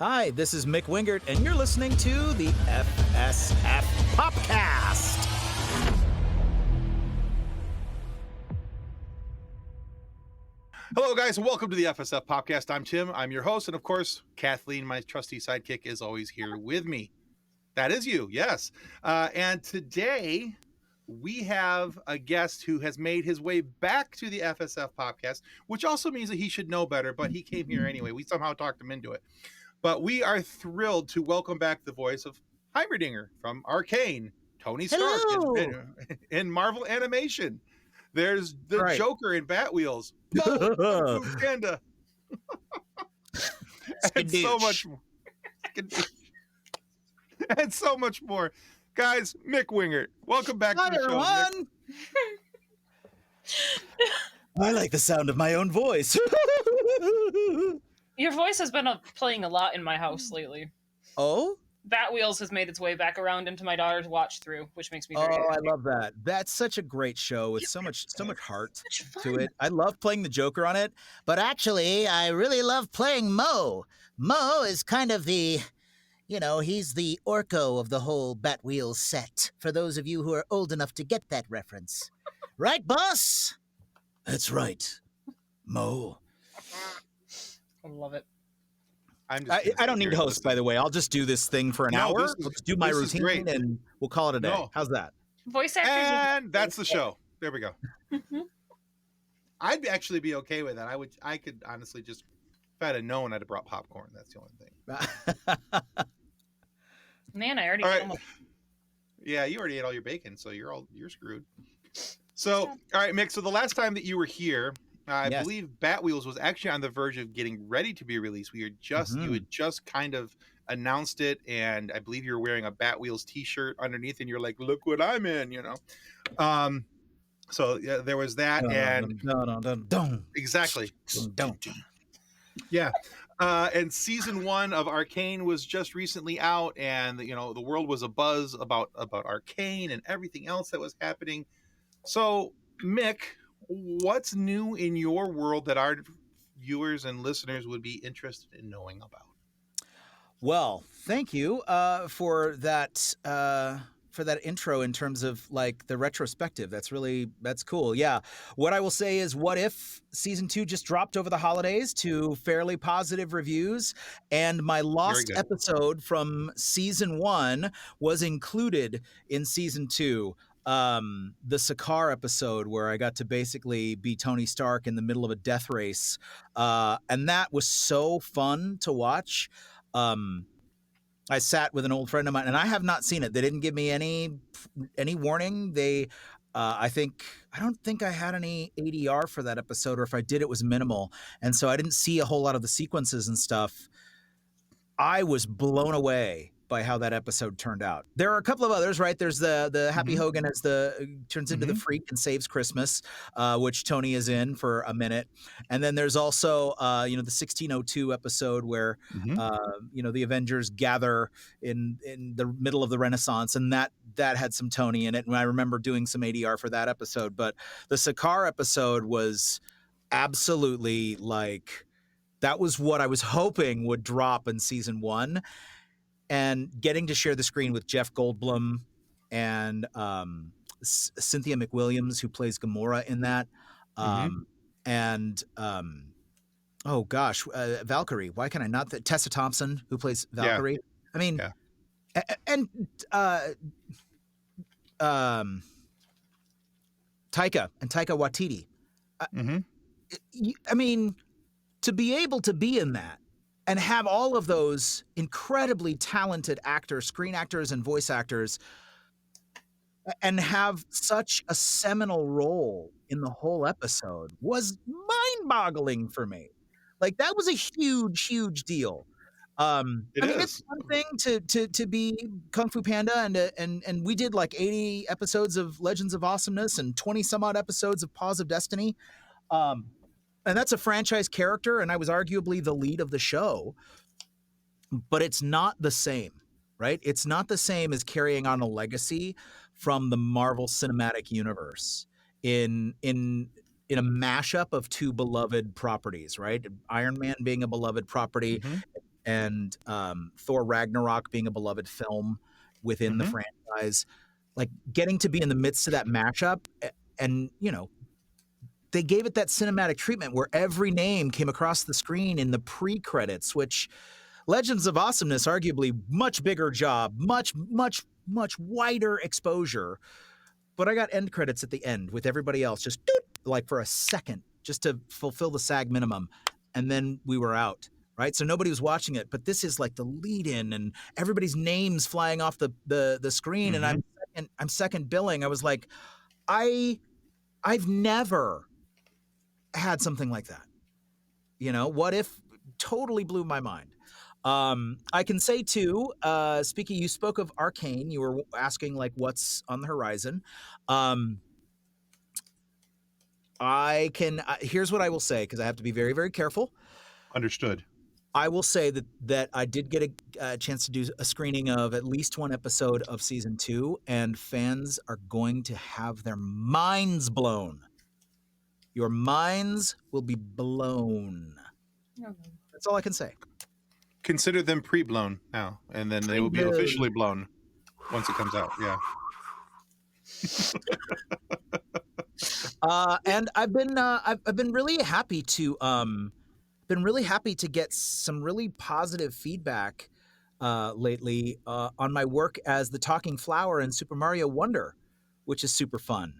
Hi, this is Mick Wingert, and you're listening to the FSF Popcast. Hello, guys, and welcome to the FSF Popcast. I'm Tim. I'm your host, and of course, Kathleen, my trusty sidekick, is always here with me. That is you, yes. And today, we have a guest who has made his way back to the FSF Popcast, which also means that he should know better, but he came here anyway. We somehow talked him into it. But we are thrilled to welcome back the voice of Heimerdinger from Arcane, Toney Stark in Marvel Animation. There's the Joker in Batwheels. Panda. And so much more. And so much more. Guys, Mick Wingert, welcome back to the show. Everyone. I like the sound of my own voice. Your voice has been playing a lot in my house lately. Oh? Batwheels has made its way back around into my daughter's watch through, which makes me very happy. I love that. That's such a great show with so much heart to it. I love playing the Joker on it, but actually, I really love playing Mo. Mo is kind of the, he's the Orko of the whole Batwheels set, for those of you who are old enough to get that reference. Right, boss? That's right. Mo. I love it. I don't need to host, by the way. I'll just do this thing for an hour. Let's do my routine, and we'll call it a day. How's that? Voice actors. And that's the show. There we go. I'd actually be okay with that. I could honestly just, if I'd have known, I'd have brought popcorn. That's the only thing. Man, I already ate almost... Yeah, you already ate all your bacon, so you're screwed. So, all right, Mick. So the last time that you were here, I believe Batwheels was actually on the verge of getting ready to be released. You had just kind of announced it, and I believe you were wearing a Batwheels T-shirt underneath, and you're like, "Look what I'm in," So yeah, there was that, exactly. Yeah, and season 1 of Arcane was just recently out, and the world was abuzz about Arcane and everything else that was happening. So, Mick, what's new in your world that our viewers and listeners would be interested in knowing about? Well, thank you for that intro in terms of like the retrospective. That's cool. Yeah. What I will say is, What If season 2 just dropped over the holidays to fairly positive reviews, and my lost episode from season 1 was included in season 2. The Sakaar episode where I got to basically be Toney Stark in the middle of a death race. And that was so fun to watch. I sat with an old friend of mine, and I have not seen it. They didn't give me any warning. I don't think I had any ADR for that episode, or if I did, it was minimal. And so I didn't see a whole lot of the sequences and stuff. I was blown away by how that episode turned out. There are a couple of others, right? There's the Happy Hogan as turns into the freak and saves Christmas, which Toney is in for a minute. And then there's also, the 1602 episode where, the Avengers gather in the middle of the Renaissance, and that had some Toney in it. And I remember doing some ADR for that episode. But the Sakaar episode was absolutely that was what I was hoping would drop in season 1. And getting to share the screen with Jeff Goldblum and Cynthia McWilliams, who plays Gamora in that, and Valkyrie. Why can I not? Tessa Thompson, who plays Valkyrie. Yeah. I mean, and Taika Waititi. I mean, to be able to be in that and have all of those incredibly talented actors, screen actors and voice actors, and have such a seminal role in the whole episode was mind-boggling for me. That was a huge, huge deal. It's one thing to be Kung Fu Panda, and we did 80 episodes of Legends of Awesomeness and 20 some odd episodes of Paws of Destiny. And that's a franchise character, and I was arguably the lead of the show, but it's not the same, right? It's not the same as carrying on a legacy from the Marvel Cinematic Universe in in a mashup of two beloved properties, right? Iron Man being a beloved property, and Thor Ragnarok being a beloved film within the franchise, like getting to be in the midst of that mashup, and they gave it that cinematic treatment where every name came across the screen in the pre-credits, which Legends of Awesomeness, arguably much bigger job, much wider exposure. But I got end credits at the end with everybody else just like for a second, just to fulfill the SAG minimum. And then we were out, right? So nobody was watching it, but this is like the lead in and everybody's names flying off the screen. And I'm second billing. I was like, I've never had something like that. What if totally blew my mind. I can say too, speaking, you spoke of Arcane, you were asking like what's on the horizon. Here's what I will say, because I have to be very, very careful. Understood. I will say that I did get a chance to do a screening of at least one episode of season 2, and fans are going to have their minds blown. Your minds will be blown. That's all I can say. Consider them pre-blown now, and then they will be officially blown once it comes out. Yeah. And I've been really happy to get some really positive feedback lately on my work as the talking flower in Super Mario Wonder, which is super fun.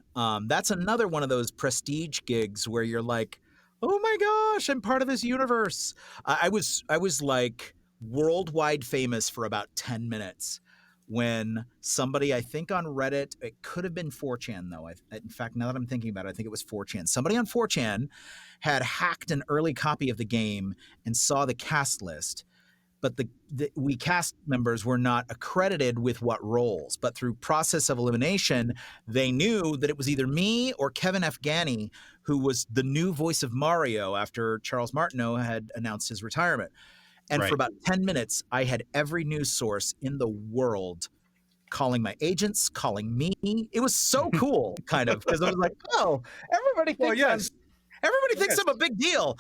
That's another one of those prestige gigs where you're like, oh my gosh, I'm part of this universe. I was like worldwide famous for about 10 minutes when somebody, I think on Reddit, it could have been 4chan though. In fact, now that I'm thinking about it, I think it was 4chan. Somebody on 4chan had hacked an early copy of the game and saw the cast list, but we cast members were not accredited with what roles. But through process of elimination, they knew that it was either me or Kevin Afghani, who was the new voice of Mario after Charles Martineau had announced his retirement. And for about 10 minutes, I had every news source in the world calling my agents, calling me. It was so cool, kind of, because I was like, oh, everybody thinks everybody thinks I'm a big deal.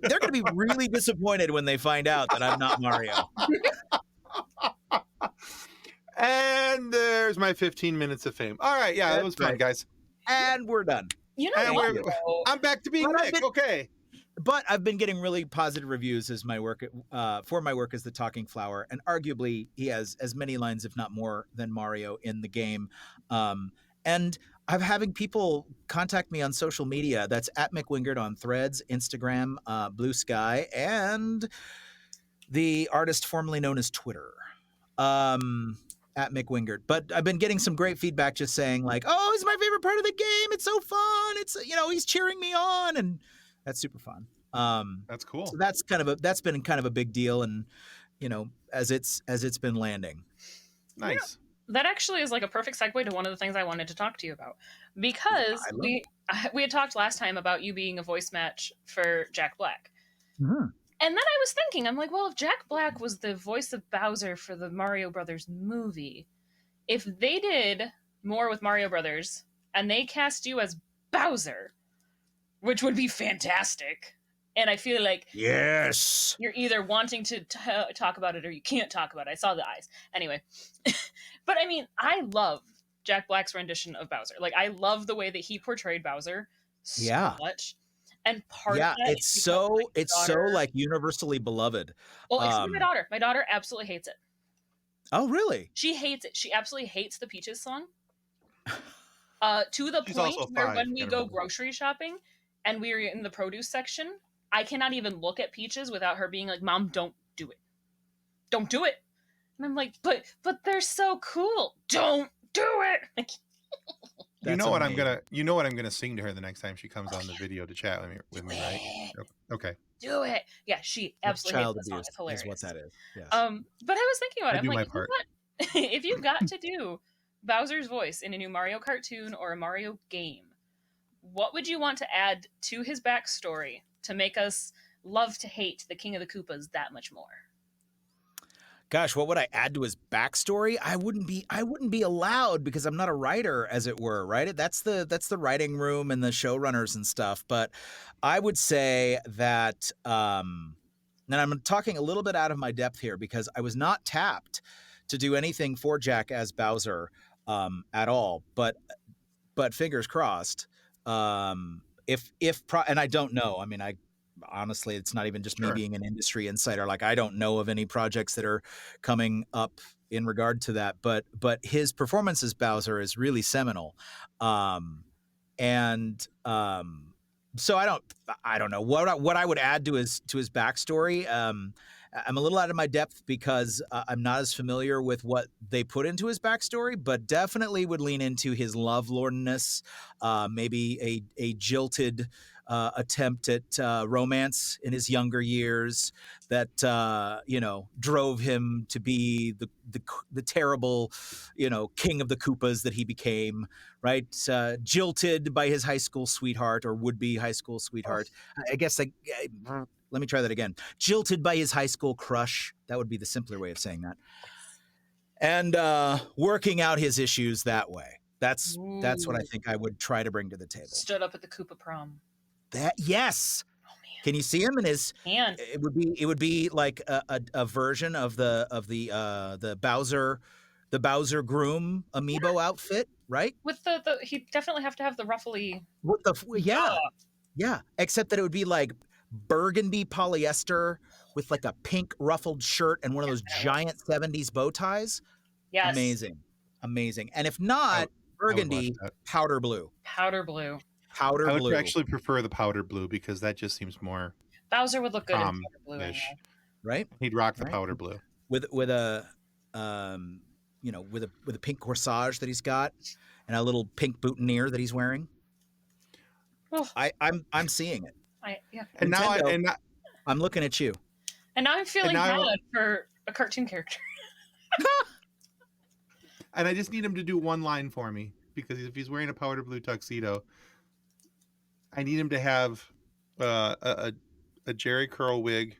They're going to be really disappointed when they find out that I'm not Mario. And there's my 15 minutes of fame. All right, yeah, that was fun, guys. And we're done. I'm back to being Mick. Okay. But I've been getting really positive reviews as my work for my work as the talking flower, and arguably he has as many lines, if not more, than Mario in the game. And I'm having people contact me on social media. That's at Mick Wingert on Threads, Instagram, Blue Sky, and the artist formerly known as Twitter, at Mick Wingert. But I've been getting some great feedback, just saying like, "Oh, it's my favorite part of the game. It's so fun. It's he's cheering me on," and that's super fun. That's cool. So that's been kind of a big deal, and as it's been landing. Nice. That actually is like a perfect segue to one of the things I wanted to talk to you about, because we had talked last time about you being a voice match for Jack Black. Mm-hmm. And then I was thinking, I'm like, well, if Jack Black was the voice of Bowser for the Mario Brothers movie, if they did more with Mario Brothers and they cast you as Bowser, which would be fantastic. And I feel like yes, you're either wanting to talk about it or you can't talk about it. I saw the eyes. Anyway. But I mean, I love Jack Black's rendition of Bowser. Like, I love the way that he portrayed Bowser so much. And part of that, it's so like universally beloved. Well, except for my daughter. My daughter absolutely hates it. Oh, really? She hates it. She absolutely hates the Peaches song. To the point where when we go grocery shopping and we're in the produce section, I cannot even look at Peaches without her being like, "Mom, don't do it. Don't do it." And I'm like, but they're so cool. Don't do it. You know what I'm gonna sing to her the next time she comes on the video to chat with me, right? Okay. Do it. Yeah, she absolutely hates the song. It's hilarious. Is what that is. Yes. But I was thinking about it. I'm like, my part. if you got to do Bowser's voice in a new Mario cartoon or a Mario game, what would you want to add to his backstory to make us love to hate the King of the Koopas that much more? Gosh, what would I add to his backstory? I wouldn't be allowed, because I'm not a writer, as it were, right? That's the writing room and the showrunners and stuff. But I would say that and I'm talking a little bit out of my depth here because I was not tapped to do anything for Jack as Bowser at all. But fingers crossed. And I don't know. I mean, I honestly, it's not even just me being an industry insider. Like, I don't know of any projects that are coming up in regard to that. But his performance as Bowser is really seminal. So I don't know what I would add to his backstory. I'm a little out of my depth because I'm not as familiar with what they put into his backstory, but definitely would lean into his lovelornness, maybe a jilted attempt at romance in his younger years that drove him to be the terrible, king of the Koopas that he became. Right, jilted by his high school sweetheart or would-be high school sweetheart. I guess let me try that again. Jilted by his high school crush. That would be the simpler way of saying that. And working out his issues that way. That's what I think I would try to bring to the table. Stood up at the Koopa prom. Yes. Oh, man. Can you see him in his hand? It would be like a version of the Bowser groom amiibo outfit, right? With he definitely have to have the ruffly. With yeah. Except that it would be like burgundy polyester with like a pink ruffled shirt and one of those giant 70s bow ties. Yes. Amazing. And if not burgundy, powder blue. I would actually prefer the powder blue because that just seems more. Bowser would look good in powder blue, anyway. Right? He'd rock the powder blue with a with a pink corsage that he's got and a little pink boutonniere that he's wearing. Oh. I'm seeing it. And Nintendo, now I'm looking at you. And now I'm feeling bad for a cartoon character. And I just need him to do one line for me because if he's wearing a powder blue tuxedo, I need him to have a Jerry curl wig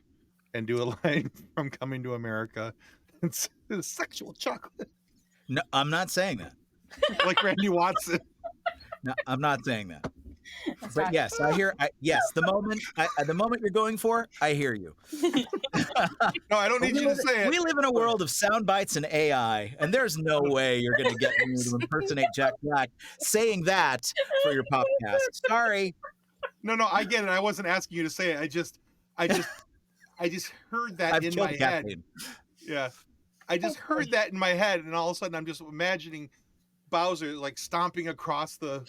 and do a line from Coming to America. It's sexual chocolate. No, I'm not saying that. Like Randy Watson. No, I'm not saying that. But yes, the moment you're going for, I hear you. No, I don't need you to say it. We live in a world of sound bites and AI, and there's no way you're going to get me to impersonate Jack Black saying that for your podcast. Sorry. No, I get it. I wasn't asking you to say it. I just heard that in my head. Yeah. I just heard that in my head, and all of a sudden I'm just imagining Bowser like stomping across the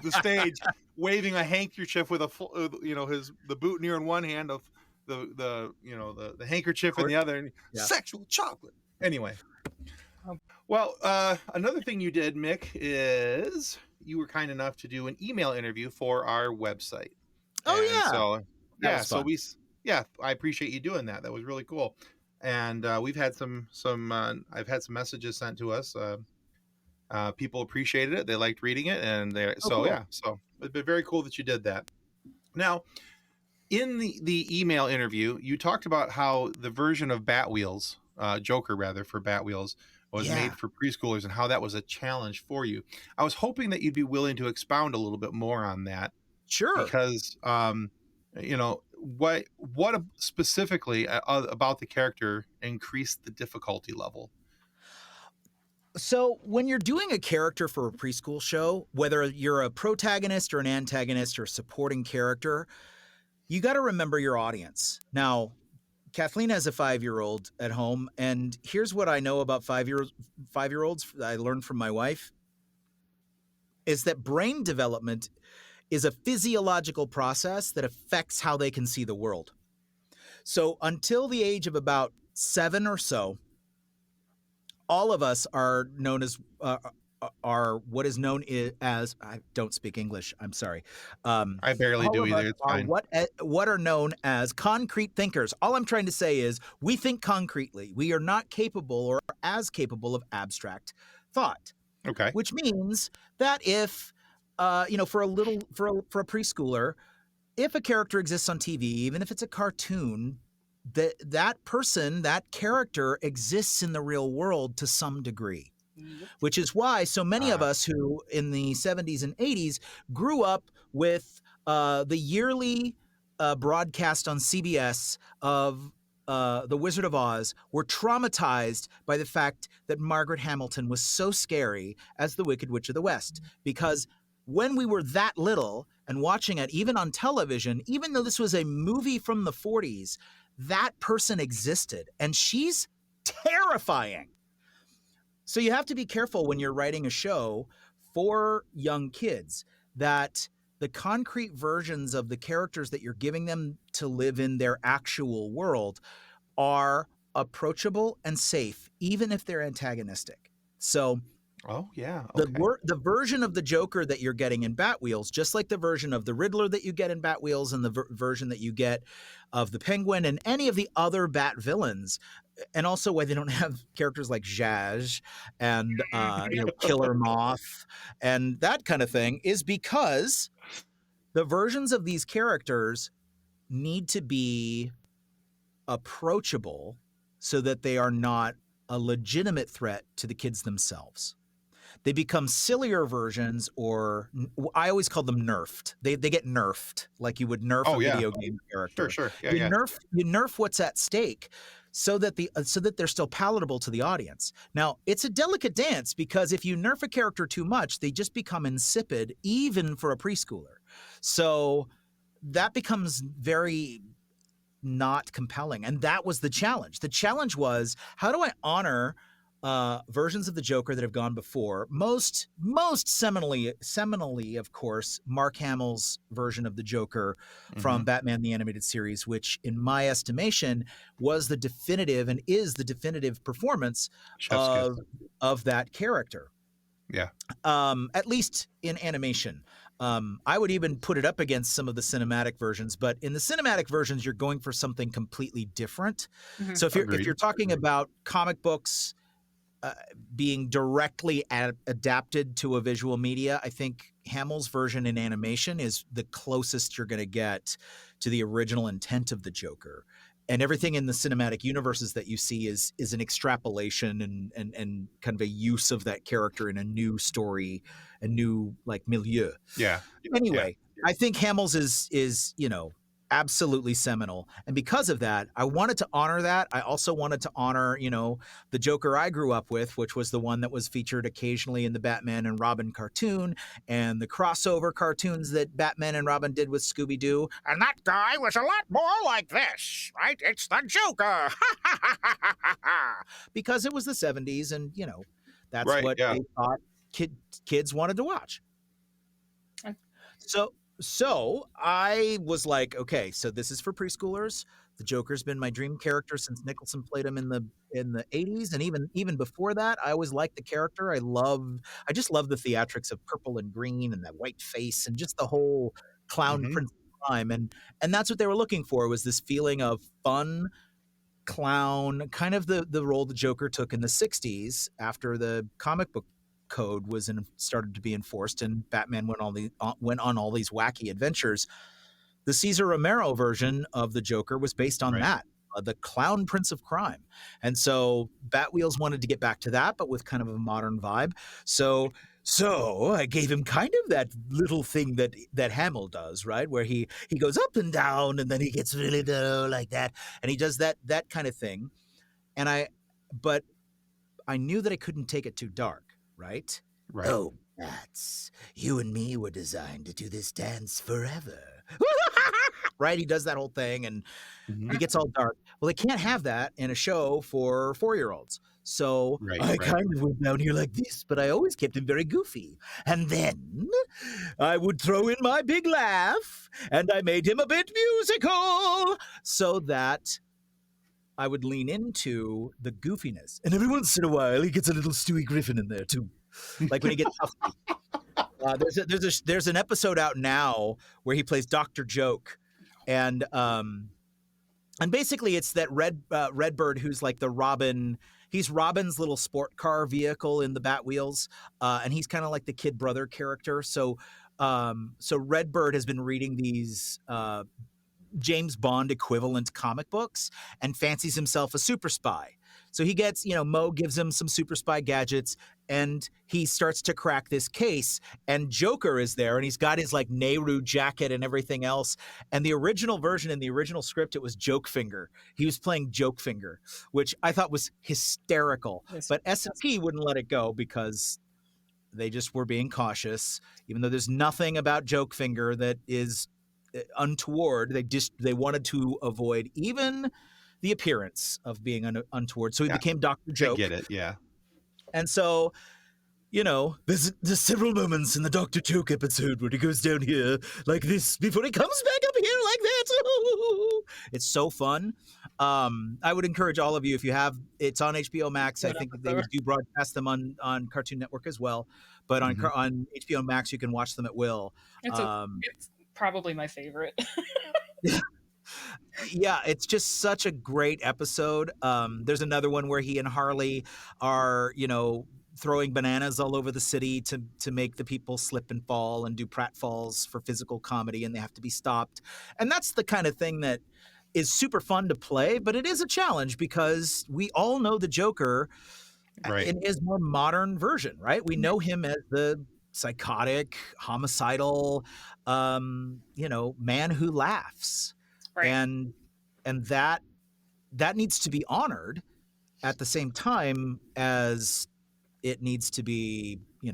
stage, waving a handkerchief with the boutonniere in one hand, of the handkerchief in the other, and sexual chocolate. Anyway, well, another thing you did, Mick, is you were kind enough to do an email interview for our website. Oh, yeah. So I appreciate you doing that. That was really cool. And we've had some I've had some messages sent to us. People appreciated it. They liked reading it, and so it'd been very cool that you did that. Now, in the email interview, you talked about how the version of Batwheels, Joker rather, for Batwheels was made for preschoolers and how that was a challenge for you. I was hoping that you'd be willing to expound a little bit more on that. Sure. Because what specifically about the character increased the difficulty level? So when you're doing a character for a preschool show, whether you're a protagonist or an antagonist or supporting character, you got to remember your audience. Now, Kathleen has a 5-year-old at home, and here's what I know about 5-year-olds I learned from my wife, is that brain development is a physiological process that affects how they can see the world. So until the age of about 7 or so, all of us are known as are what is known as, I don't speak English, I'm sorry. I barely do either. It's fine. What are known as concrete thinkers. All I'm trying to say is we think concretely. We are not capable or as capable of abstract thought. Okay. Which means that if for a preschooler, if a character exists on TV, even if it's a cartoon, that person, that character exists in the real world to some degree, which is why so many of us who in the 70s and 80s grew up with the yearly broadcast on CBS of The Wizard of Oz were traumatized by the fact that Margaret Hamilton was so scary as the Wicked Witch of the West. Because when we were that little and watching it, even on television, even though this was a movie from the 40s, that person existed, and she's terrifying. So you have to be careful when you're writing a show for young kids that the concrete versions of the characters that you're giving them to live in their actual world are approachable and safe, even if they're antagonistic. So Oh, yeah. the Okay. the version of the Joker that you're getting in Batwheels, just like the version of the Riddler that you get in Batwheels and the version that you get of the Penguin and any of the other Bat villains, and also why they don't have characters like Zsasz and Killer Moth and that kind of thing, is because the versions of these characters need to be approachable so that they are not a legitimate threat to the kids themselves. They become sillier versions, or I always call them nerfed. They get nerfed like you would nerf a video game character. Sure. Yeah, You nerf what's at stake so that they're still palatable to the audience. Now, it's a delicate dance because if you nerf a character too much, they just become insipid, even for a preschooler. So that becomes very not compelling. And that was the challenge. The challenge was, how do I honor versions of the Joker that have gone before? Most seminally, of course, Mark Hamill's version of the Joker from Batman the Animated Series, which in my estimation was the definitive and is the definitive performance of that character. Yeah. At least in animation. I would even put it up against some of the cinematic versions, but in the cinematic versions, you're going for something completely different. So if you're talking about comic books being directly adapted to a visual media, I think Hamill's version in animation is the closest you're going to get to the original intent of the Joker. And everything in the cinematic universes that you see is an extrapolation and kind of a use of that character in a new story, a new like milieu. Yeah. Anyway, I think Hamill's is absolutely seminal. And because of that, I wanted to honor that. I also wanted to honor, the Joker I grew up with, which was the one that was featured occasionally in the Batman and Robin cartoon and the crossover cartoons that Batman and Robin did with Scooby-Doo. And that guy was a lot more like this, right? It's the Joker. Because it was the 70s and, that's what they thought kids wanted to watch. So I was like, okay, so this is for preschoolers. The Joker's been my dream character since Nicholson played him in the 80s, and even before that, I always liked the character. I just love the theatrics of purple and green and that white face and just the whole clown Prince of Crime, and that's what they were looking for, was this feeling of fun clown, kind of the role the Joker took in the 60s after the comic book code started to be enforced and Batman went on all these wacky adventures. The Cesar Romero version of the Joker was based on that, the clown Prince of Crime. And so Batwheels wanted to get back to that, but with kind of a modern vibe. So I gave him kind of that little thing that Hamill does, right? Where he goes up and down and then he gets really low like that. And he does that kind of thing. But I knew that I couldn't take it too dark. Right? Oh, bats, you and me were designed to do this dance forever. Right? He does that whole thing and he gets all dark. Well, they can't have that in a show for 4-year-olds. So I kind of went down here like this, but I always kept him very goofy. And then I would throw in my big laugh and I made him a bit musical so that I would lean into the goofiness. And every once in a while, he gets a little Stewie Griffin in there, too. Like when he gets there's an episode out now where he plays Dr. Joke. And basically it's that Redbird who's like the Robin. He's Robin's little sport car vehicle in the Batwheels. And he's kind of like the kid brother character. So Redbird has been reading these James Bond equivalent comic books and fancies himself a super spy. So he gets, Mo gives him some super spy gadgets, and he starts to crack this case, and Joker is there, and he's got his like Nehru jacket and everything else. And the original version, in the original script, it was Joke Finger. He was playing Joke Finger, which I thought was hysterical. But S&P wouldn't let it go because they just were being cautious, even though there's nothing about Joke Finger that is untoward. They wanted to avoid even the appearance of being untoward. So he became Dr. Joke. I get it, yeah. And so, there's several moments in the Dr. Joke episode where he goes down here like this before he comes back up here like that. It's so fun. I would encourage all of you, if you have, it's on HBO Max. I think they do broadcast them on Cartoon Network as well. But on HBO Max, you can watch them at will. It's probably my favorite. Yeah, it's just such a great episode. There's another one where he and Harley are, throwing bananas all over the city to make the people slip and fall and do pratfalls for physical comedy, and they have to be stopped. And that's the kind of thing that is super fun to play, but it is a challenge because we all know the Joker in his more modern version, right? We know him as the psychotic, homicidal, man who laughs. Right. And that needs to be honored at the same time as it needs to be, you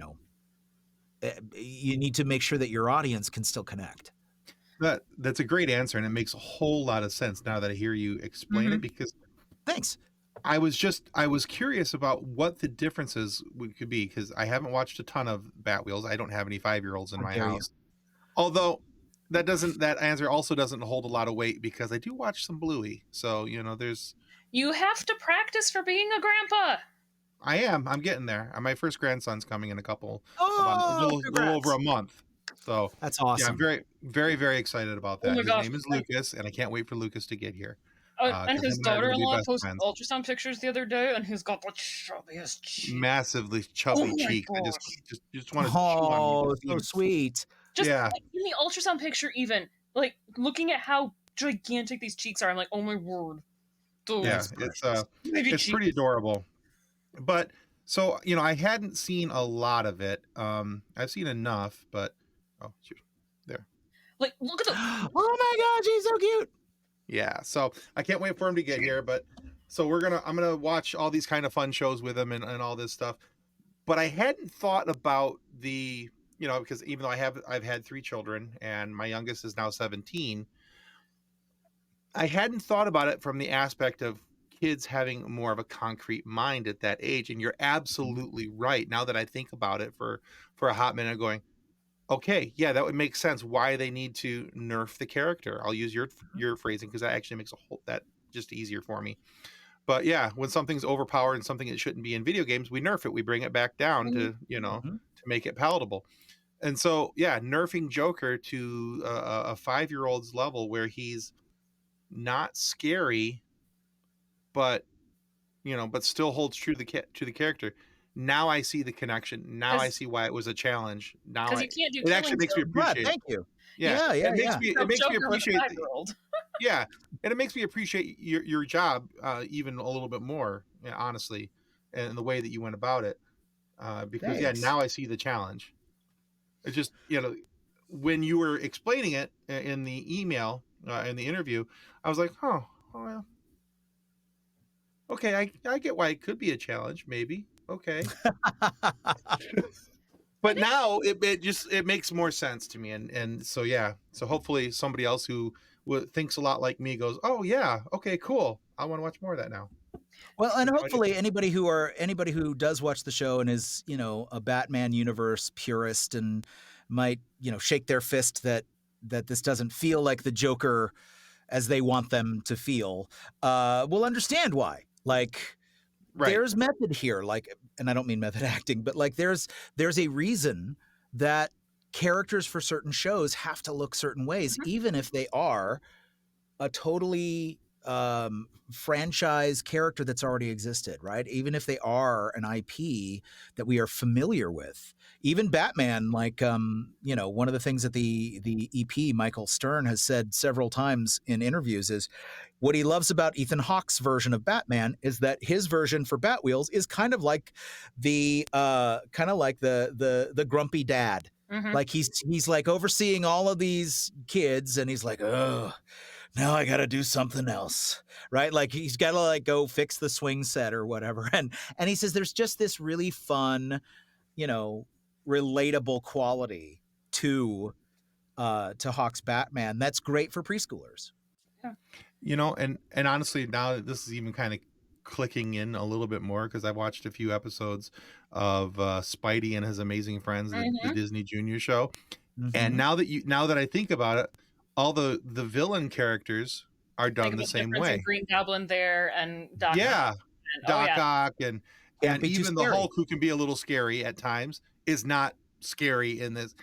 need to make sure that your audience can still connect. That's a great answer, and it makes a whole lot of sense now that I hear you explain it, because thanks. I was curious about what the differences could be, because I haven't watched a ton of Batwheels. I don't have any 5-year-olds in my house. Although that answer also doesn't hold a lot of weight, because I do watch some Bluey. So, you have to practice for being a grandpa. I'm getting there. My first grandson's coming in a little over a month. So that's awesome. Yeah, I'm very, very, very excited about that. His name is Lucas, and I can't wait for Lucas to get here. And his daughter-in-law posted ultrasound pictures the other day, and he's got the chubbiest cheek. Massively chubby cheek. I just want to chew on you. So sweet. Just in the ultrasound picture, even like looking at how gigantic these cheeks are, I'm like, oh my word. It's pretty adorable. But so, I hadn't seen a lot of it. I've seen enough, but there. Like, look at the oh my god, she's so cute. Yeah, so I can't wait for him to get here, but so I'm gonna watch all these kind of fun shows with him and all this stuff. But I hadn't thought about the, because even though I've had 3 children and my youngest is now 17, I hadn't thought about it from the aspect of kids having more of a concrete mind at that age. And you're absolutely right. Now that I think about it for a hot minute, going, okay, yeah, that would make sense why they need to nerf the character. I'll use your phrasing, because that actually makes that just easier for me. But yeah, when something's overpowered and something that shouldn't be in video games, we nerf it. We bring it back down to to make it palatable. And so yeah, nerfing Joker to a 5-year-old's level where he's not scary, but still holds true to the character. Now I see the connection. Now I see why it was a challenge. Now it actually makes me appreciate. Thank you. Yeah. It makes me appreciate. Yeah, and it makes me appreciate your job even a little bit more, honestly, and the way that you went about it. Because now I see the challenge. It's just when you were explaining it in the email in the interview, I was like, oh well. Okay, I get why it could be a challenge, maybe. Okay. But now it makes more sense to me, and so yeah. So hopefully somebody else who thinks a lot like me goes, oh yeah, okay, cool. I want to watch more of that now. Well, and hopefully anybody who does watch the show and is, a Batman universe purist and might, shake their fist that this doesn't feel like the Joker as they want them to feel, will understand why. Like, there's method here, and I don't mean method acting, but there's a reason that characters for certain shows have to look certain ways, even if they are a totally franchise character that's already existed, right? Even if they are an IP that we are familiar with. Even Batman, like one of the things that the EP Michael Stern has said several times in interviews is what he loves about Ethan Hawke's version of Batman is that his version for Batwheels is kind of like the grumpy dad. Mm-hmm. Like he's like overseeing all of these kids, and he's like, oh, now I got to do something else, right? Like he's got to like go fix the swing set or whatever, and he says there's just this really fun, relatable quality to Hawke's Batman that's great for preschoolers. Yeah. And honestly, now this is even kind of clicking in a little bit more because I've watched a few episodes of Spidey and His Amazing Friends, the Disney Junior show. Mm-hmm. And now that I think about it, all the villain characters are done the same way. Green Goblin there and Doc Ock. Doc Ock and even the Hulk, who can be a little scary at times, is not scary in this.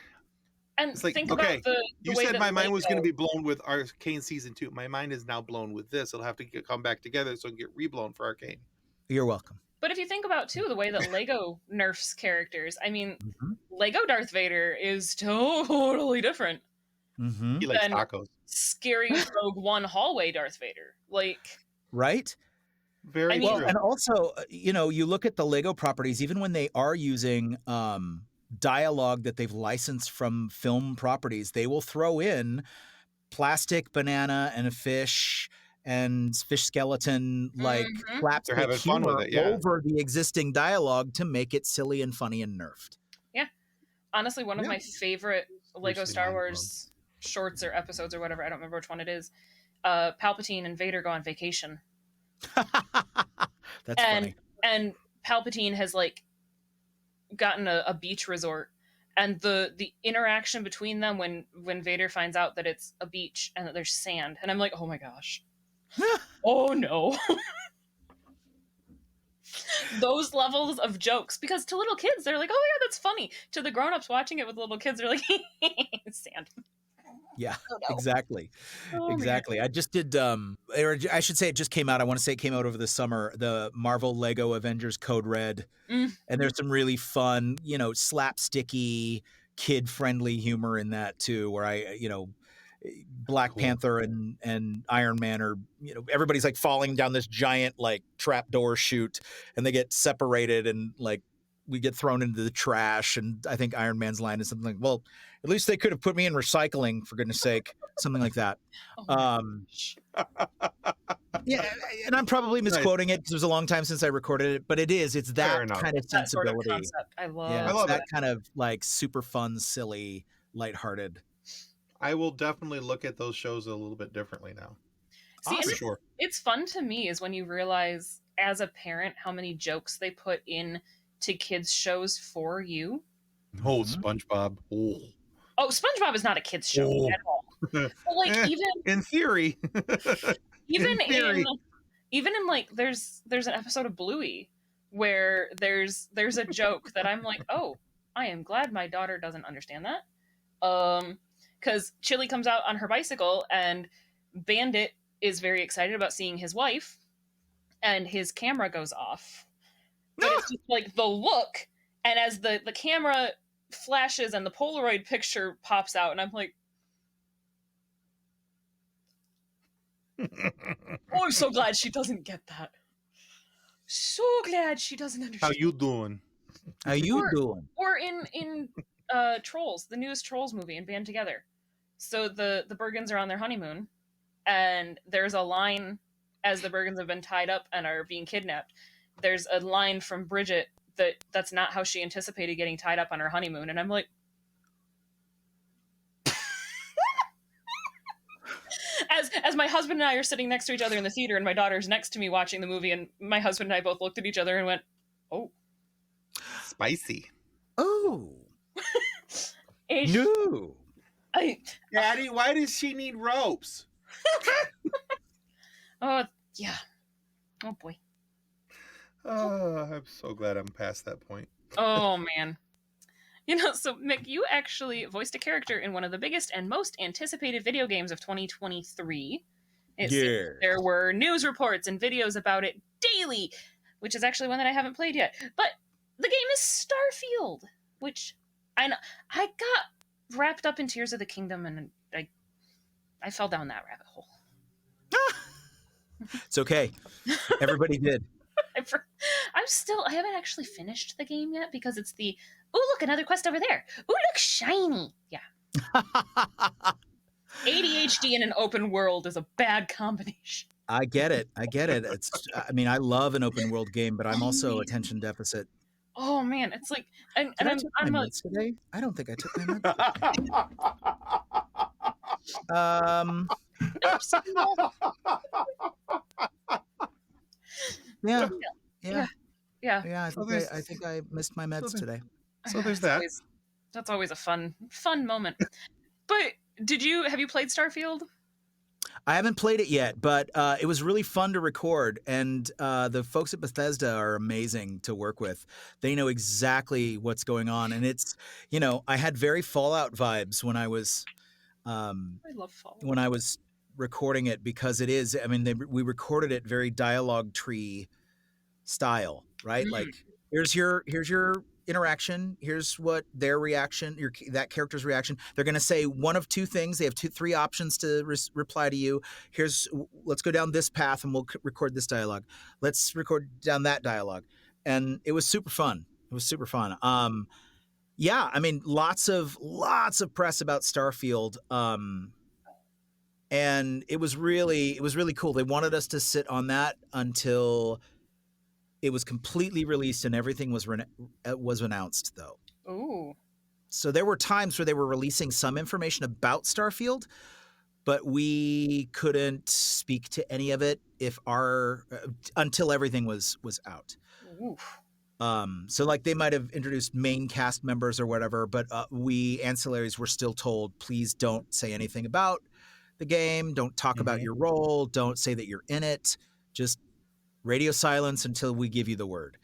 And it's like, think okay, about you said my mind was going to be blown with Arcane Season 2. My mind is now blown with this. It'll have to come back together so it can get reblown for Arcane. You're welcome. But if you think about, too, the way that Lego nerfs characters, I mean, Lego Darth Vader is totally different. Mm-hmm. He likes tacos. Scary Rogue One hallway Darth Vader. Right? Very true. And also, you look at the Lego properties, even when they are using dialogue that they've licensed from film properties, they will throw in plastic banana and a fish and fish skeleton slapstick humor over the existing dialogue to make it silly and funny and nerfed. Yeah. Honestly, one of my favorite Lego Star Wars shorts or episodes or whatever, I don't remember which one it is, Palpatine and Vader go on vacation. That's funny. And Palpatine has gotten a beach resort, and the interaction between them when Vader finds out that it's a beach and that there's sand, and I'm like, oh my gosh. Oh no. Those levels of jokes, because to little kids they're like, oh yeah, that's funny. To the grown-ups watching it with little kids, they're like, sand. Yeah, oh, no. Exactly. Man. I just did, or I should say it just came out. I want to say it came out over the summer, the Marvel Lego Avengers Code Red. And there's some really fun, slapsticky, kid-friendly humor in that too, where Black Panther and Iron Man are, everybody's falling down this giant trapdoor chute, and they get separated, and we get thrown into the trash. And I think Iron Man's line is something like, well, at least they could have put me in recycling, for goodness sake, something like that. Yeah, and I'm probably misquoting it because it was a long time since I recorded it, but it's that kind of sensibility. That sort of concept. I love that kind of super fun, silly, lighthearted. I will definitely look at those shows a little bit differently now. See, for sure. It's fun to me is when you realize as a parent how many jokes they put in to kids shows for you. Oh, SpongeBob. Oh, SpongeBob is not a kid's show at all. But even in theory. even in there's an episode of Bluey where there's a joke that I'm like, oh, I am glad my daughter doesn't understand that. Because Chili comes out on her bicycle and Bandit is very excited about seeing his wife, and his camera goes off. But it's just the look, and as the camera flashes and the Polaroid picture pops out, and I'm like, oh, I'm so glad she doesn't get that. So glad she doesn't understand. How you doing? Or in Trolls, the newest Trolls movie, in Band Together. So the Bergens are on their honeymoon, and there's a line as the Bergens have been tied up and are being kidnapped. There's a line from Bridget that's not how she anticipated getting tied up on her honeymoon, and I'm like, as my husband and I are sitting next to each other in the theater, and my daughter's next to me watching the movie, and my husband and I both looked at each other and went, oh, spicy. Oh. No. Daddy, why does she need ropes? Oh, yeah. Oh, boy. Oh, I'm so glad I'm past that point. Oh, man. So, Mick, you actually voiced a character in one of the biggest and most anticipated video games of 2023, There were news reports and videos about it daily, which is actually one that I haven't played yet. But the game is Starfield, which I got wrapped up in Tears of the Kingdom, and I fell down that rabbit hole. It's okay. Everybody did. I haven't actually finished the game yet because it's look, another quest over there. Ooh, look, shiny. Yeah. ADHD in an open world is a bad combination. I get it. I love an open world game, but I'm also attention deficit. Oh man, it's like, I'm meds today. I don't think I took my meds. Yeah. I think I missed my meds today. So there's that. That's always a fun moment. But have you played Starfield? I haven't played it yet, but it was really fun to record, and the folks at Bethesda are amazing to work with. They know exactly what's going on, and it's, I had very Fallout vibes when I was I love Fallout. When I was recording it, because it is, we recorded it very dialogue tree style, right? Like, here's your interaction, here's what their reaction, that character's reaction, they're going to say one of two things, they have three options to reply to you. Let's go down this path and we'll record this dialogue, let's record down that dialogue. And it was super fun. Lots of press about Starfield, and it was really cool. They wanted us to sit on that until it was completely released and everything was announced, though. Ooh. So there were times where they were releasing some information about Starfield, but we couldn't speak to any of it until everything was out. Oof. So like they might have introduced main cast members or whatever, but we ancillaries were still told, please don't say anything about the game, don't talk about your role, don't say that you're in it, just radio silence until we give you the word.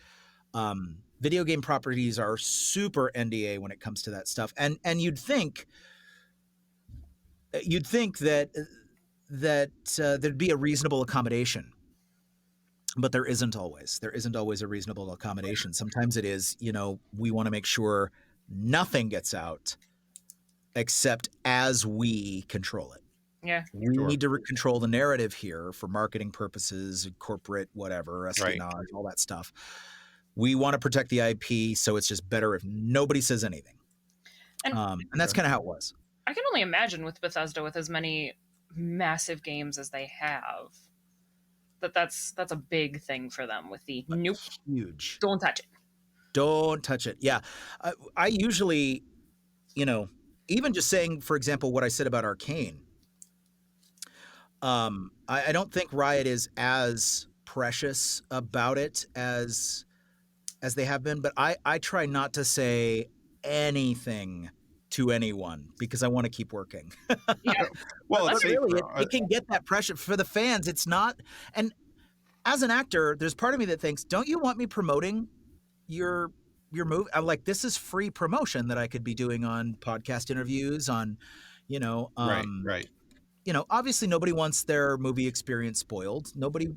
Video game properties are super NDA when it comes to that stuff, and you'd think that there'd be a reasonable accommodation, but there isn't always a reasonable accommodation. Sometimes it is, we want to make sure nothing gets out except as we control it. Yeah. We need to control the narrative here for marketing purposes, corporate, whatever, espionage, all that stuff. We want to protect the IP, so it's just better if nobody says anything. And that's kind of how it was. I can only imagine with Bethesda, with as many massive games as they have, that's a big thing for them with the nope. Huge. Don't touch it. Don't touch it. Yeah. I usually, even just saying, for example, what I said about Arcane, I don't think Riot is as precious about it as they have been, but I try not to say anything to anyone because I want to keep working. Yeah. Well, it can get that pressure for the fans. It's not, and as an actor, there's part of me that thinks, don't you want me promoting your movie? I'm like, this is free promotion that I could be doing on podcast interviews, on, right. Obviously nobody wants their movie experience spoiled. Nobody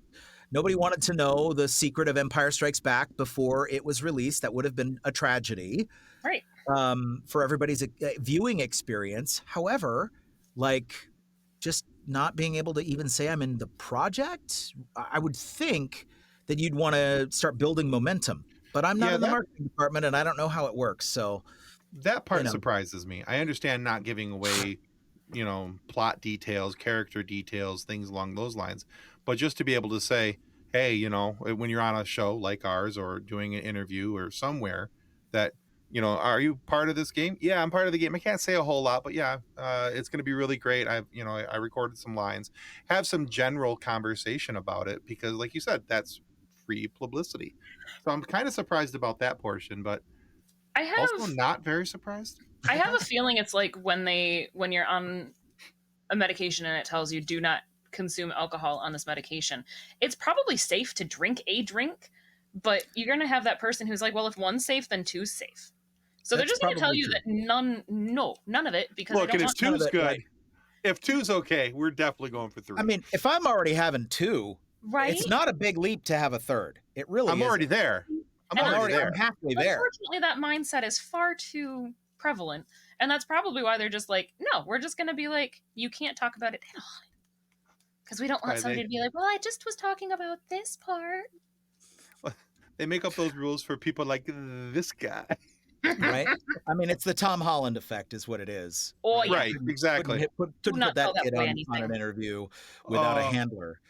wanted to know the secret of Empire Strikes Back before it was released. That would have been a tragedy, right? For everybody's viewing experience. However, just not being able to even say I'm in the project, I would think that you'd want to start building momentum. But I'm not in the marketing department, and I don't know how it works. So that part surprises me. I understand not giving away plot details, character details, things along those lines, but just to be able to say, hey, when you're on a show like ours or doing an interview or somewhere that, are you part of this game? Yeah, I'm part of the game. I can't say a whole lot, but yeah, it's going to be really great. I recorded some lines, have some general conversation about it because like you said, that's free publicity. So I'm kind of surprised about that portion, but also not very surprised. I have a feeling it's like when you're on a medication and it tells you do not consume alcohol on this medication. It's probably safe to drink a drink, but you're going to have that person who's like, well, if one's safe, then two's safe. So they're just going to tell you that none of it because look, and if two's good, If 2's okay, we're definitely going for 3. I mean, if I'm already having 2, right? it's not a big leap to have a third. It really I'm is. already there. I'm already there. I'm halfway there. Unfortunately, that mindset is far too prevalent. And that's probably why they're just like, no, we're just going to be like, you can't talk about it at all. Because we don't want somebody to be like, well, I just was talking about this part. They make up those rules for people like this guy. Right? I mean, it's the Tom Holland effect is what it is. Oh, yeah. Right, exactly. Couldn't put that kid on an interview without a handler.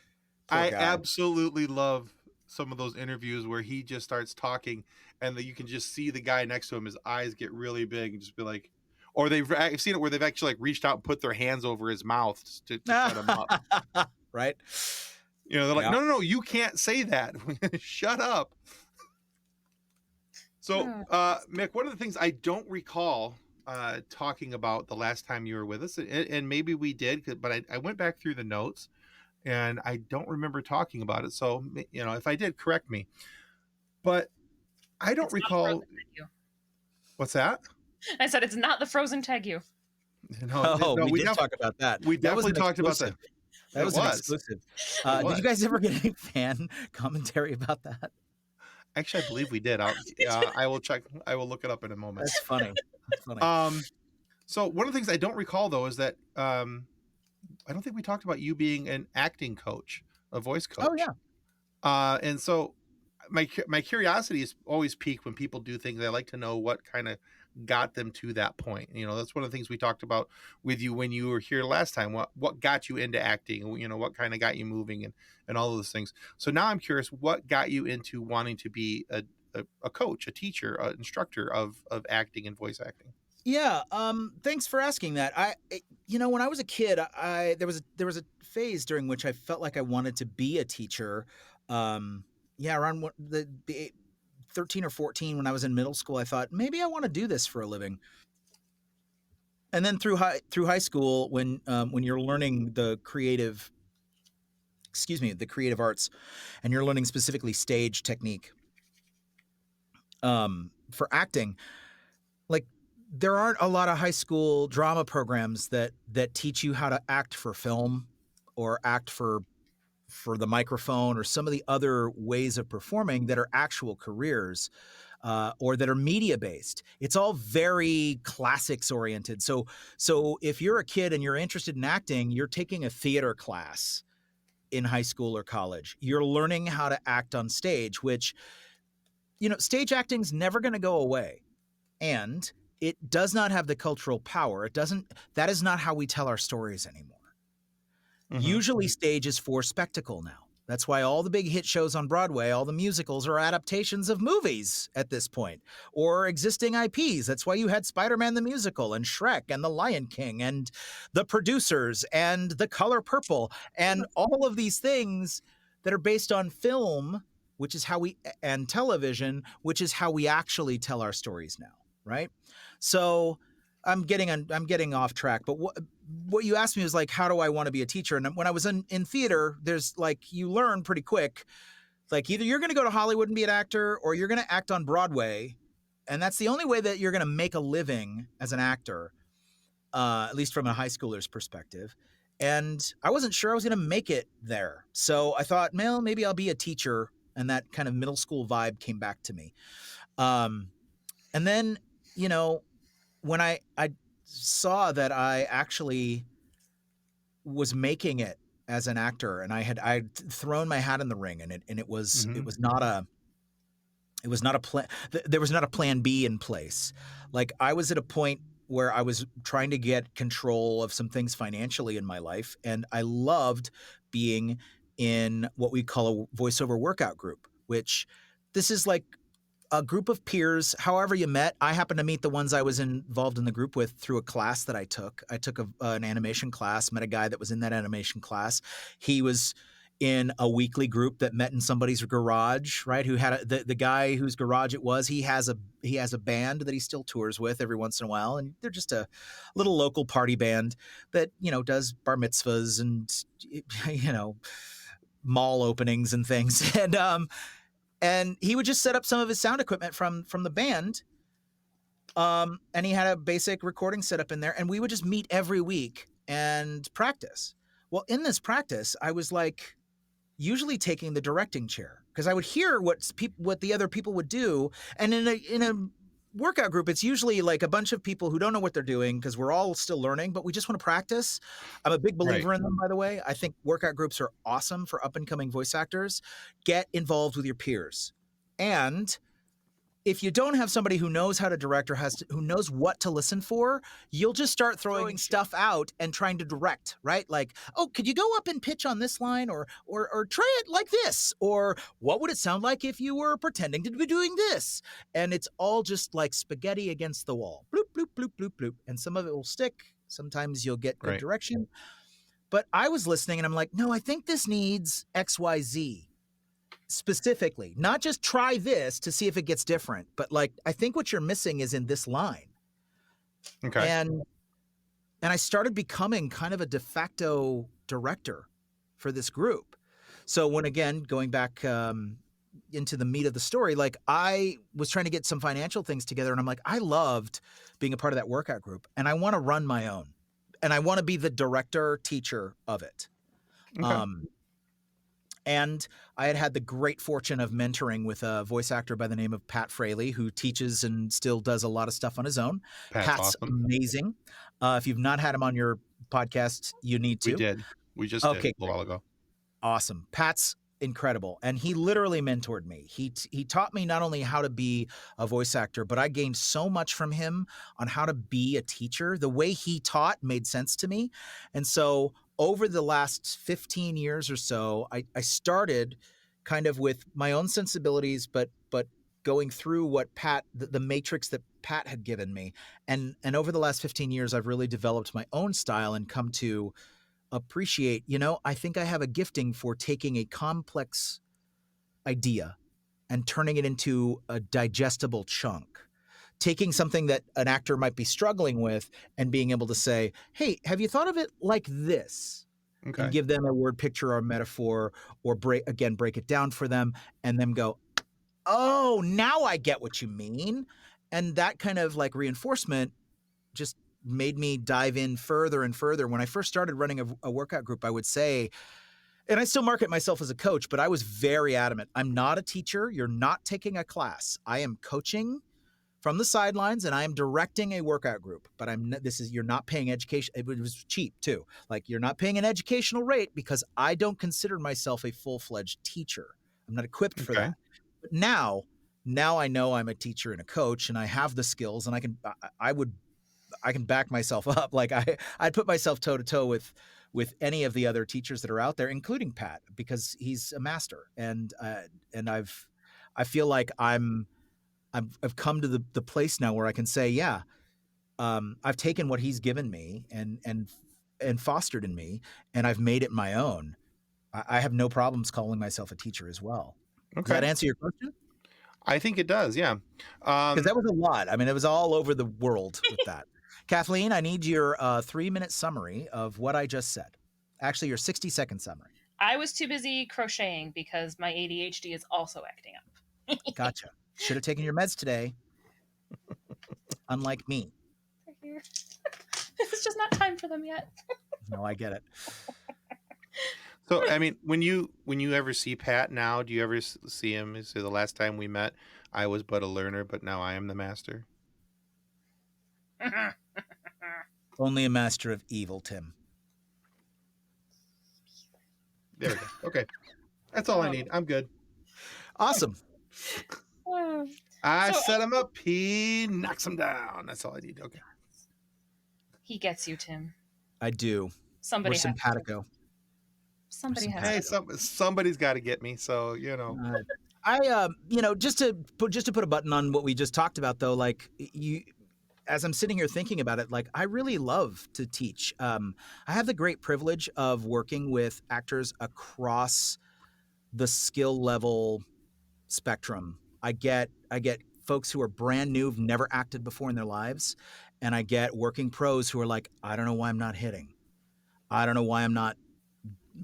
I absolutely love some of those interviews where he just starts talking and you can just see the guy next to him, his eyes get really big and just be like, or I've seen it where they've actually like reached out and put their hands over his mouth to shut him up. Right? You know, they're like, no, you can't say that. Shut up. So, Mick, one of the things I don't recall talking about the last time you were with us, and maybe we did, but I went back through the notes and I don't remember talking about it. So, you know, if I did, correct me. But I don't recall. What's that? I said it's not the frozen Tegu. No, we did talk about that. We definitely talked about that. That was an exclusive. Did you guys ever get any fan commentary about that? Actually, I believe we did. I will check. I will look it up in a moment. That's funny. That's funny. So one of the things I don't recall though is that I don't think we talked about you being an acting coach, a voice coach. Oh yeah. And so my curiosity is always piqued when people do things. I like to know what kind of got them to that point. You know, that's one of the things we talked about with you when you were here last time. What got you into acting? You know, what kind of got you moving and all of those things. So now I'm curious, what got you into wanting to be a coach, a teacher, an instructor of acting and voice acting? Yeah. Thanks for asking that. When I was a kid, there was a phase during which I felt like I wanted to be a teacher. Around the 13 or 14 when I was in middle school, I thought maybe I want to do this for a living. And then through high school, when you're learning the creative arts, and you're learning specifically stage technique for acting, like there aren't a lot of high school drama programs that teach you how to act for film or act for the microphone or some of the other ways of performing that are actual careers or that are media based. It's all very classics oriented. So if you're a kid and you're interested in acting, you're taking a theater class in high school or college. You're learning how to act on stage, which, stage acting's never going to go away. And it does not have the cultural power. That is not how we tell our stories anymore. Mm-hmm. Usually stage is for spectacle now. That's why all the big hit shows on Broadway, all the musicals are adaptations of movies at this point, or existing IPs. That's why you had Spider-Man the Musical and Shrek and The Lion King and The Producers and The Color Purple and all of these things that are based on film, which is and television, which is how we actually tell our stories now, right? So I'm getting off track, but what you asked me was like, how do I want to be a teacher? And when I was in theater, there's like, you learn pretty quick, like either you're going to go to Hollywood and be an actor or you're going to act on Broadway. And that's the only way that you're going to make a living as an actor, at least from a high schooler's perspective. And I wasn't sure I was going to make it there. So I thought, well, maybe I'll be a teacher. And that kind of middle school vibe came back to me. And then, when I saw that I actually was making it as an actor, and I'd thrown my hat in the ring, and it was not a plan. There was not a plan B in place. Like I was at a point where I was trying to get control of some things financially in my life, and I loved being in what we call a voiceover workout group, which this is like a group of peers, however you met. I happened to meet the ones I was involved in the group with through a class that I took. I took an animation class, met a guy that was in that animation class. He was in a weekly group that met in somebody's garage, right? Who had the guy whose garage it was. He has a band that he still tours with every once in a while. And they're just a little local party band that, does bar mitzvahs and, mall openings and things. And he would just set up some of his sound equipment from the band. And he had a basic recording setup in there. And we would just meet every week and practice. Well, in this practice, I was like usually taking the directing chair because I would hear what the other people would do, and in a workout group, it's usually like a bunch of people who don't know what they're doing because we're all still learning, but we just want to practice. I'm a big believer in them, by the way. I think workout groups are awesome for up and coming voice actors. Get involved with your peers. And if you don't have somebody who knows how to direct or who knows what to listen for, you'll just start throwing stuff out and trying to direct, right? Like, oh, could you go up and pitch on this line, or try it like this, or what would it sound like if you were pretending to be doing this? And it's all just like spaghetti against the wall, bloop bloop bloop bloop bloop, and some of it will stick. Sometimes you'll get good direction. But I was listening and I'm like, no, I think this needs XYZ. Specifically, not just try this to see if it gets different, but like, I think what you're missing is in this line. Okay. And I started becoming kind of a de facto director for this group. So when, again, going back into the meat of the story, like I was trying to get some financial things together and I'm like, I loved being a part of that workout group and I want to run my own and I want to be the director teacher of it. Okay. And I had the great fortune of mentoring with a voice actor by the name of Pat Fraley, who teaches and still does a lot of stuff on his own. Pat's awesome. Amazing. If you've not had him on your podcast, you need to. We did. We just did a while ago. Awesome. Pat's incredible. And he literally mentored me. He taught me not only how to be a voice actor, but I gained so much from him on how to be a teacher. The way he taught made sense to me. And so over the last 15 years or so, I started kind of with my own sensibilities, but going through what Pat, the matrix that Pat had given me. And over the last 15 years, I've really developed my own style and come to appreciate, I think I have a gifting for taking a complex idea and turning it into a digestible chunk. Taking something that an actor might be struggling with and being able to say, hey, have you thought of it like this? Okay. And give them a word picture or a metaphor or break it down for them and then go, oh, now I get what you mean. And that kind of like reinforcement just made me dive in further and further. When I first started running a workout group, I would say, and I still market myself as a coach, but I was very adamant. I'm not a teacher. You're not taking a class. I am coaching from the sidelines and I am directing a workout group, but you're not paying education. It was cheap too. Like you're not paying an educational rate because I don't consider myself a full-fledged teacher. I'm not equipped for that. But now I know I'm a teacher and a coach and I have the skills and I can back myself up. Like I'd put myself toe to toe with any of the other teachers that are out there, including Pat, because he's a master. And I feel like I've come to the place now where I can say, yeah, I've taken what he's given me and fostered in me, and I've made it my own. I have no problems calling myself a teacher as well. Okay. Does that answer your question? I think it does. Yeah. Because that was a lot. I mean, it was all over the world with that. Kathleen, I need your 3-minute summary of what I just said. Actually, your 60-second summary. I was too busy crocheting because my ADHD is also acting up. Gotcha. Should have taken your meds today. Unlike me. It's just not time for them yet. No, I get it. So, I mean, when you ever see Pat now, do you ever see him? Say the last time we met, I was but a learner, but now I am the master. Only a master of evil, Tim. There we go. Okay. That's all I need. I'm good. Awesome. I set him up. He knocks him down. That's all I need. Okay. He gets you, Tim. I do. Somebody We're simpatico. Somebody has. Hey, somebody's got to get me. So I just to put a button on what we just talked about, though, like as I'm sitting here thinking about it, like I really love to teach. I have the great privilege of working with actors across the skill level spectrum. I get folks who are brand new, who've never acted before in their lives, and I get working pros who are like, I don't know why I'm not hitting. I don't know why I'm not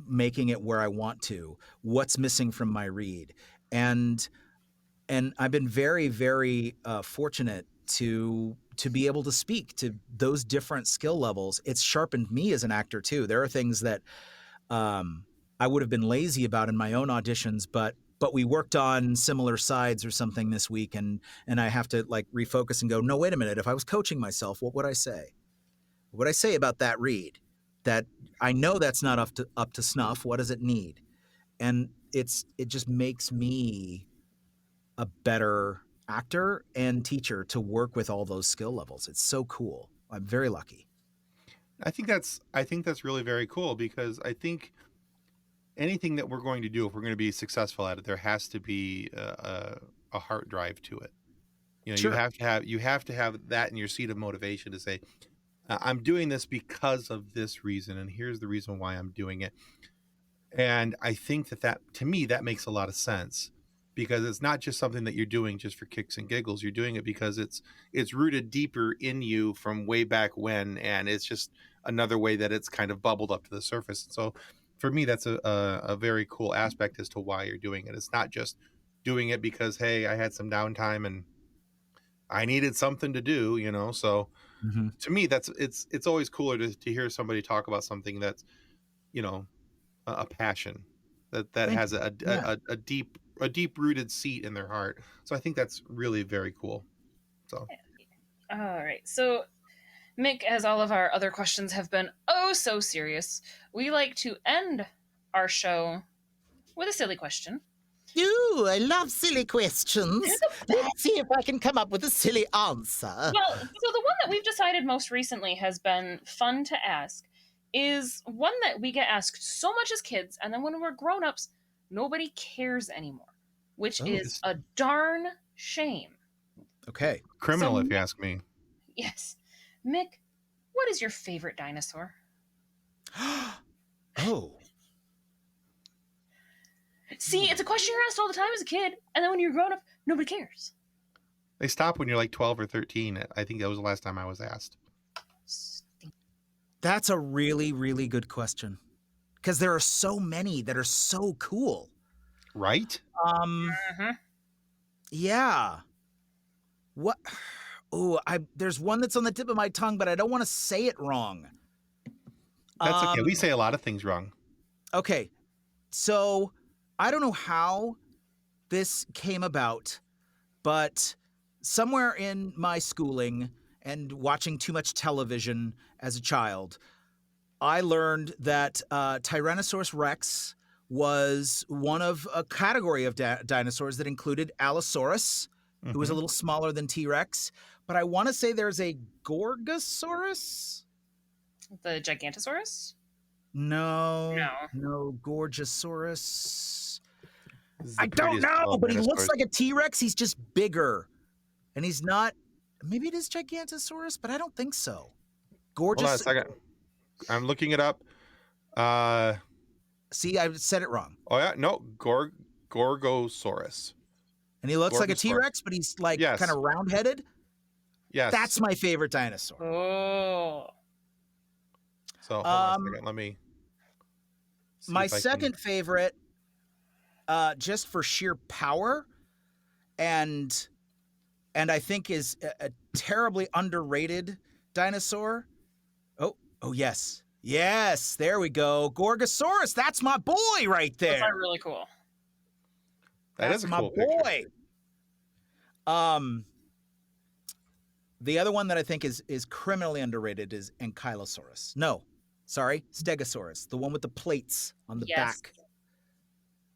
making it where I want to. What's missing from my read? And I've been very, very fortunate to to be able to speak to those different skill levels. It's sharpened me as an actor too. There are things that I would have been lazy about in my own auditions, but we worked on similar sides or something this week, and I have to like refocus and go, no, wait a minute. If I was coaching myself, what would I say? What would I say about that read? That I know that's not up to snuff. What does it need? And it just makes me a better actor and teacher to work with all those skill levels. It's so cool. I'm very lucky. I think that's really very cool, because I think anything that we're going to do, if we're going to be successful at it, there has to be a heart drive to it. You know, Sure. you have to have that in your seat of motivation to say, I'm doing this because of this reason, and here's the reason why I'm doing it. And I think that to me, that makes a lot of sense, because it's not just something that you're doing just for kicks and giggles. You're doing it because it's rooted deeper in you from way back when, and it's just another way that it's kind of bubbled up to the surface. So for me, that's a very cool aspect as to why you're doing it. It's not just doing it because, hey, I had some downtime and I needed something to do, you know? So to me, it's always cooler to hear somebody talk about something that's, you know, a passion that has a deep rooted seat in their heart. So I think that's really very cool. So all right, so Mick, as all of our other questions have been oh so serious, we like to end our show with a silly question. Ooh, I love silly questions. Let's see if I can come up with a silly answer. Well, so the one that we've decided most recently has been fun to ask is one that we get asked so much as kids, and then when we're grown-ups, nobody cares anymore, which is a darn shame. Okay. Criminal, so, if you ask me. Yes. Mick, what is your favorite dinosaur? Oh. See, it's a question you're asked all the time as a kid, and then when you're grown up, nobody cares. They stop when you're like 12 or 13. I think that was the last time I was asked. That's a really, really good question, because there are so many that are so cool. Right? Yeah. What? Oh, there's one that's on the tip of my tongue, but I don't want to say it wrong. That's okay. We say a lot of things wrong. Okay. So I don't know how this came about, but somewhere in my schooling and watching too much television as a child, I learned that Tyrannosaurus Rex was one of a category of dinosaurs that included Allosaurus, who was a little smaller than T-Rex. But I want to say there's a Gorgosaurus? The Gigantosaurus? No, Gorgosaurus. I don't know, but he looks like a T-Rex. He's just bigger. And he's not, maybe it is Gigantosaurus, but I don't think so. Hold on a second. I'm looking it up. See, I said it wrong. Oh, yeah. No, Gorgosaurus. And he looks like a T-Rex, but he's like kind of round-headed. Yes. That's my favorite dinosaur. Oh. So, hold on a second. Let me. My second favorite, just for sheer power, and I think is a terribly underrated dinosaur. Oh, yes. Yes, there we go. Gorgosaurus. That's my boy right there. That's really cool. That's a cool boy. The other one that I think is criminally underrated is Ankylosaurus. No, sorry, Stegosaurus, the one with the plates on the back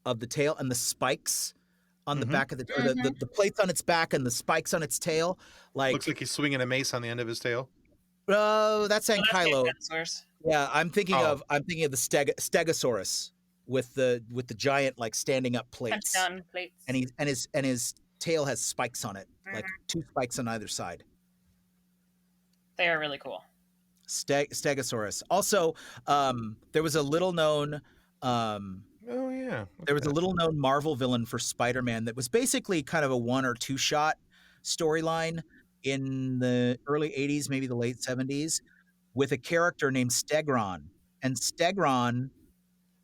of the tail and the spikes on the back of the plates on its back and the spikes on its tail. Like looks like he's swinging a mace on the end of his tail. Oh, that's Ankylo. Yeah, I'm thinking of the Stegosaurus with the giant like standing up plates. And his tail has spikes on it, like 2 spikes on either side. They are really cool. Stegosaurus. Also, there was a little known there was a little known Marvel villain for Spider-Man that was basically kind of a 1 or 2 shot storyline in the early 80s, maybe the late 70s, with a character named Stegron. And Stegron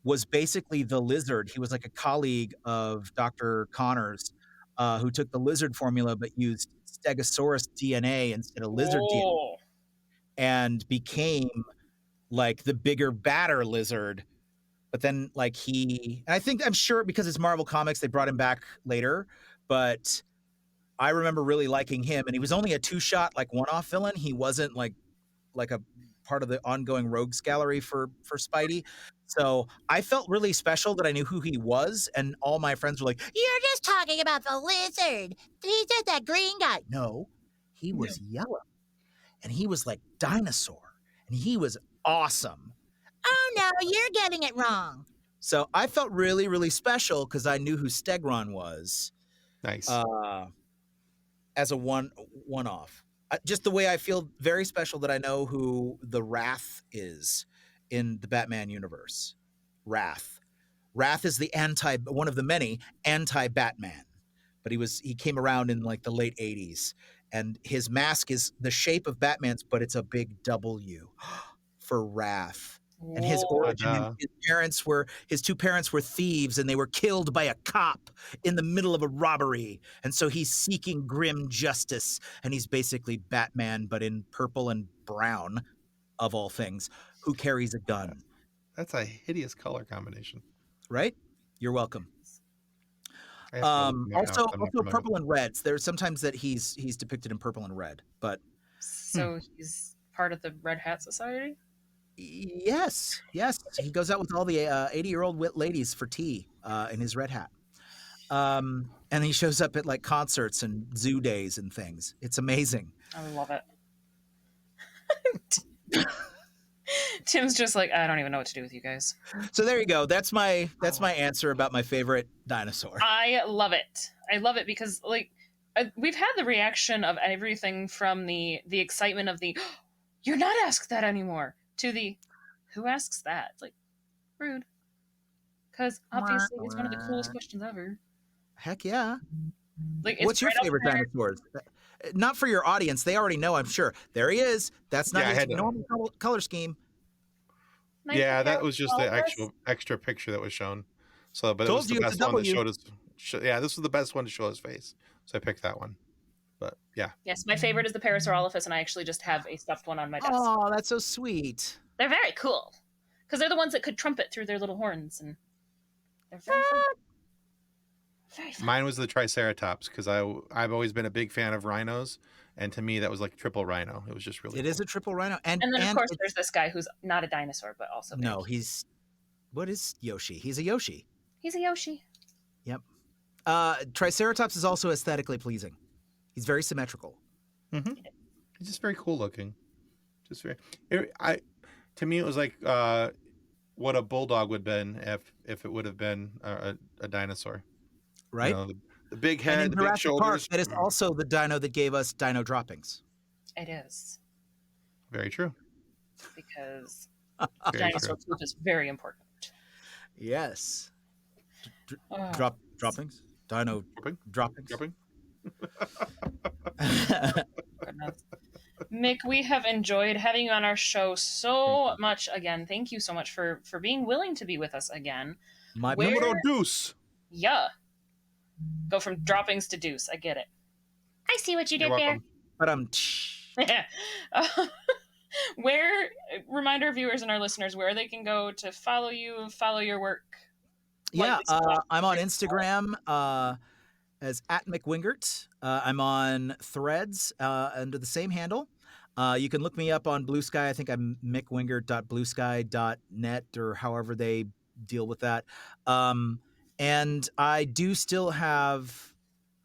was basically the lizard. He was like a colleague of Dr. Connors, who took the lizard formula but used Stegosaurus DNA instead of lizard DNA and became like the bigger, badder lizard. But then like I'm sure because it's Marvel Comics, they brought him back later, but I remember really liking him, and he was only a 2-shot, like one-off villain. He wasn't like a part of the ongoing rogues gallery for Spidey. So I felt really special that I knew who he was, and all my friends were like, "You're just talking about the lizard. He did that green guy." No, he was yellow, and he was like dinosaur, and he was awesome. Oh no, you're getting it wrong. So I felt really, really special because I knew who Stegron was. Nice. As a one-off. Just the way I feel very special that I know who the Wrath is in the Batman universe. Wrath is one of the many anti-Batman, but he came around in like the late 80s, and his mask is the shape of Batman's, but it's a big W for Wrath. And his origin, his two parents were thieves, and they were killed by a cop in the middle of a robbery. And so he's seeking grim justice, and he's basically Batman, but in purple and brown, of all things, who carries a gun. That's a hideous color combination. Right? You're welcome. Also purple and reds. There's sometimes that he's depicted in purple and red, but so he's part of the Red Hat Society. Yes. He goes out with all the 80-year-old ladies for tea in his red hat. And he shows up at like concerts and zoo days and things. It's amazing. I love it. Tim's just like, I don't even know what to do with you guys. So there you go. That's my answer about my favorite dinosaur. I love it. I love it because like we've had the reaction of everything from the excitement of the you're not asked that anymore to the who asks that? Like, rude. Because obviously it's one of the coolest questions ever. Heck yeah. Like, what's your favorite dinosaurs? Not for your audience. They already know, I'm sure. There he is. That's not his normal color scheme. Yeah, that was just the actual extra picture that was shown. So, but it was the best one that showed his. Yeah, this was the best one to show his face. So I picked that one. But yeah. Yes, my favorite is the Parasaurolophus, and I actually just have a stuffed one on my desk. Oh, that's so sweet. They're very cool because they're the ones that could trumpet through their little horns, and they're very fun. Very fun. Mine was the Triceratops because I've always been a big fan of rhinos, and to me that was like triple rhino. It was just really. It is a triple rhino, and then of course there's this guy who's not a dinosaur but also. No, what is Yoshi? He's a Yoshi. He's a Yoshi. Yep. Triceratops is also aesthetically pleasing. He's very symmetrical. Mm-hmm. He's just very cool looking. Just very. To me, it was like what a bulldog would have been if it would have been a dinosaur. Right. You know, the big head, and in the Jurassic big shoulders. Park, that is also the dino that gave us dino droppings. It is. Very true. Because dinosaur poop is very important. Yes. Droppings? Dino droppings? Mick, we have enjoyed having you on our show so much again. Thank you so much for being willing to be with us again. My numero deuce. Yeah. Go from droppings to deuce. I get it. I see what you did there. But remind our viewers and our listeners where they can go to follow you, follow your work. Yeah, I'm on Instagram as @Mick Wingert. I'm on Threads under the same handle. You can look me up on Blue Sky. I think I'm mickwingert.bluesky.net or however they deal with that. And I do still have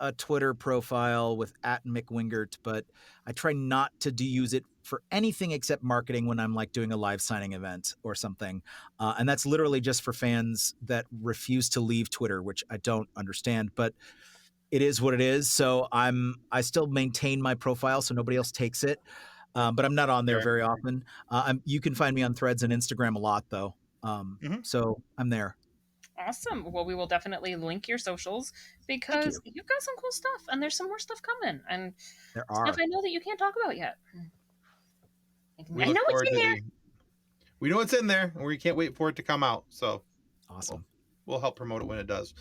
a Twitter profile with @Mick Wingert, but I try not to use it for anything except marketing when I'm like doing a live signing event or something. And that's literally just for fans that refuse to leave Twitter, which I don't understand, but it is what it is. So I still maintain my profile so nobody else takes it. But I'm not on there very often. You can find me on Threads and Instagram a lot though. So I'm there. Awesome. Well, we will definitely link your socials because you've got some cool stuff and there's some more stuff coming and there are stuff I know that you can't talk about yet. I know what's in there. We know what's in there and we can't wait for it to come out. So awesome. We'll help promote it when it does.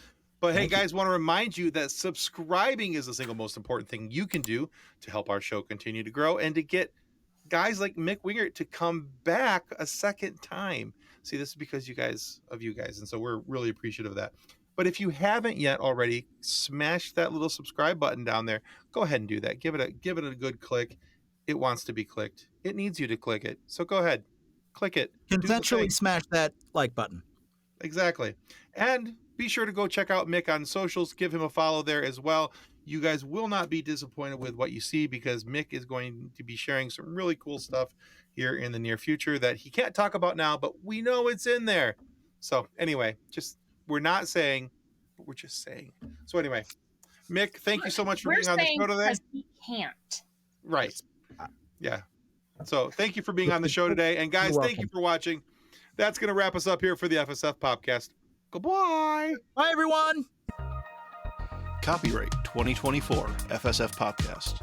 But hey, guys, want to remind you that subscribing is the single most important thing you can do to help our show continue to grow and to get guys like Mick Wingert to come back a second time. See, this is because you guys. And so we're really appreciative of that. But if you haven't yet already, smash that little subscribe button down there. Go ahead and do that. Give it a good click. It wants to be clicked. It needs you to click it. So go ahead, click it. Consensually smash that like button. Exactly. And be sure to go check out Mick on socials. Give him a follow there as well. You guys will not be disappointed with what you see because Mick is going to be sharing some really cool stuff here in the near future that he can't talk about now, but we know it's in there. So anyway, we're not saying, but we're just saying. So anyway, Mick, thank you so much for being on the show today. Because he can't. Right. Yeah. So thank you for being on the show today. And guys, thank you for watching. That's going to wrap us up here for the FSF Popcast. Goodbye. Bye, everyone. Copyright 2024 FSF Podcast.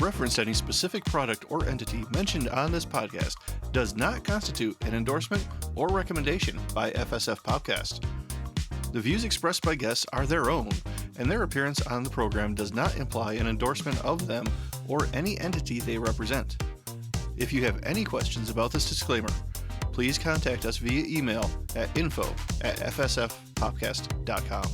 Reference any specific product or entity mentioned on this podcast does not constitute an endorsement or recommendation by FSF Podcast. The views expressed by guests are their own, and their appearance on the program does not imply an endorsement of them or any entity they represent. If you have any questions about this disclaimer, please contact us via email at info@fsfpopcast.com.